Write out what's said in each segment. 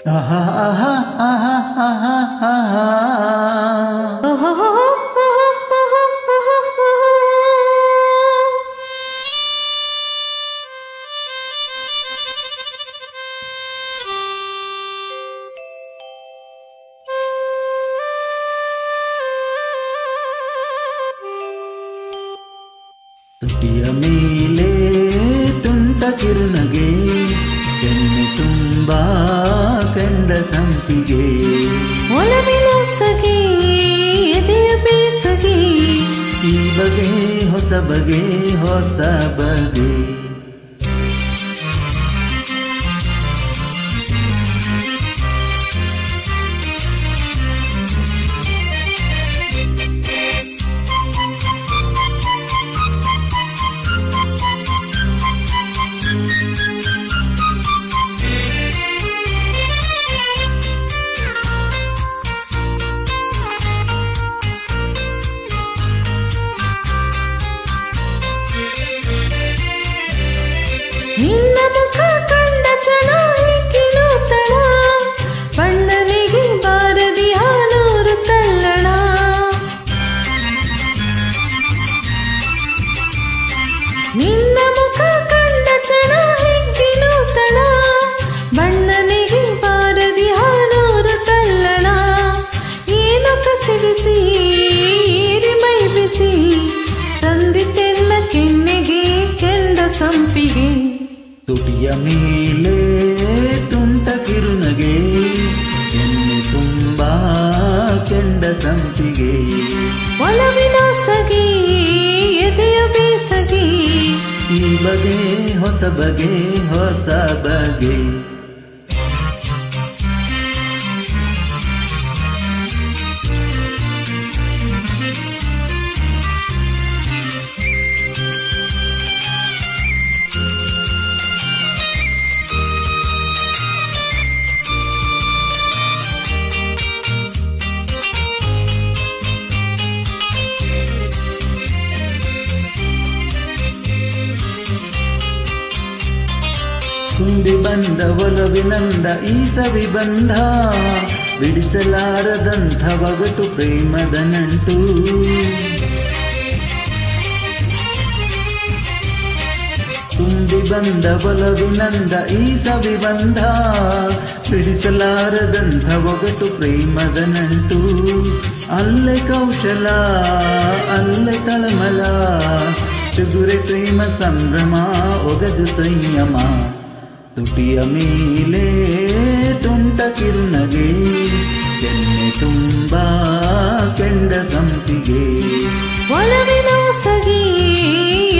ಆಹಾ ಆಹಾ ಆಹಾ ಆಹಾ ಆಹಾ ತುಟಿಯ ಮೇಲೆ ತುಂಟ ಕಿರುನಗೆ ಕೆನ್ನೆ ತುಂಬಾ ಕಂಡ ಸಂಪಿಗೆ ಒಲವಿನ ಸಗಿ ಎದೆಯ ಬೇಸಗಿ ಈ ಬಗೆ ಹೊಸ ಬಗೆ ಹೊಸ ಬಗೆ ನಿನ್ನ ಮುಖ ಕಂಡ ಚಣ ಕಿಲುತಣ ಬಣ್ಣನಿಗೆ ಬಾರದಿ ಹಾಲೂರು ತಲ್ಲಣ ನಿನ್ನ ಮುಖ ಕಂಡ ಚಣ ಕಿಲುತಣ ಬಣ್ಣನಿಗೆ ಬಾರದಿ ಹಾಲೂರು ತಲ್ಲಣ ಏನು ಕಸಿಬಿಸಿ ಮೈ ಬಿಸಿ ತಂದಿತೆಲ್ಲ ಕೆನ್ನೆಗೆ ಕೆಂಡ ಸಂಪಿಗೆ ತುಟಿಯ ಮೇಲೆ ತುಂಟ ಕಿರುನಗೆ ಎಣ್ಣೆ ತುಂಬಾ ಕೆಂಡ ಸಂಪಿಗೆ ಒಲವಿನ ಸಗಿ ಎದೆಯ ಬೇಸಗಿ ಈ ಬಗೆ ಹೊಸ ಬಗೆ ಹೊಸ ಬಗೆ ತುಂಬಿ ಬಂದ ಒಲವಿನಂದ ಈ ಸವಿ ಬಂಧ ಬಿಡಿಸಲಾರದಂಥ ಒಗಟು ಪ್ರೇಮದ ನಂಟು ತುಂಬಿ ಬಂದ ಒಲವಿನಂದ ಈ ಸವಿ ಬಂಧ ಬಿಡಿಸಲಾರದಂಥ ಒಗಟು ಪ್ರೇಮದ ನಂಟು ಅಲ್ಲೆ ಕೌಶಲ ಅಲ್ಲೆ ತಳಮಲ ಚುಗುರೆ ಪ್ರೇಮ ಸಂಭ್ರಮ ಒಗದು ಸಂಯಮ ತುಟಿಯ ಮೇಲೆ ತುಂಟ ಕಿರುನಗೆ ಕೆನ್ನೆ ತುಂಬಾ ಕೆಂಡ ಸಂಪಿಗೆ ಒಲವಿನ ಸಗಿ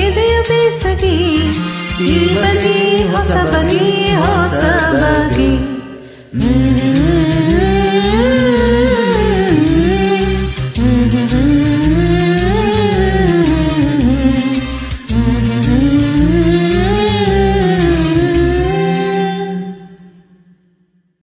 ಎದೆಯ ಬೇಸಗಿ ಈ ಬಗೆ ಹೊಸ ಬಗೆ ಹೊಸ ಬಗೆ